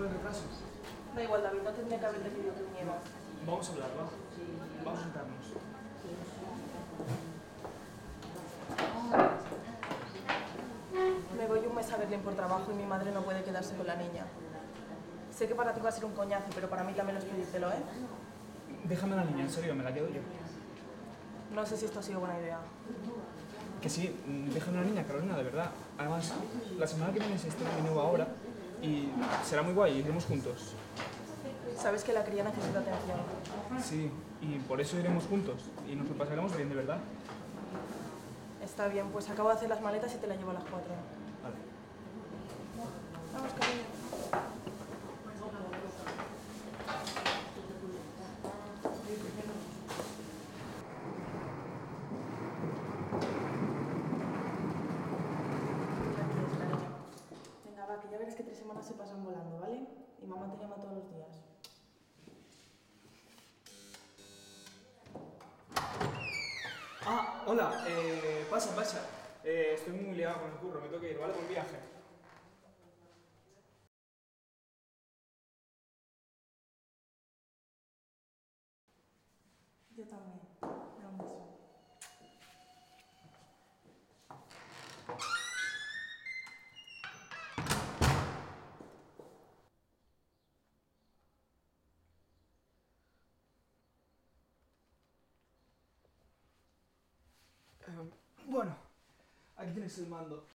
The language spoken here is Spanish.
fue el retraso? Da igual, David, no tendría que haber decidido que vinieras. Vamos a hablar, va. Vamos a sentarnos. Me voy un mes a Berlín por trabajo y mi madre no puede quedarse con la niña. Sé que para ti va a ser un coñazo, pero para mí también lo es pedírtelo, ¿eh? Déjame a la niña, en serio, me la quedo yo. No sé si esto ha sido buena idea. Que sí, déjame a la niña, Carolina, de verdad. Además, la semana que viene se estrena mi nueva obra y será muy guay, iremos juntos. Sabes que la cría necesita atención. Sí, y por eso iremos juntos y nos lo pasaremos bien, de verdad. Está bien, pues acabo de hacer las maletas y te las llevo a las 4. Vale. Vamos, cariño. Gracias, cariño. Venga, va, que ya verás que 3 semanas se pasan volando, ¿vale? Y mamá te llama todos los días. Ah, hola, pasa, pasa. Estoy muy liado con el curro, me tengo que ir, ¿vale? Por viaje. Yo también. Era un beso. Bueno, aquí tienes el mando.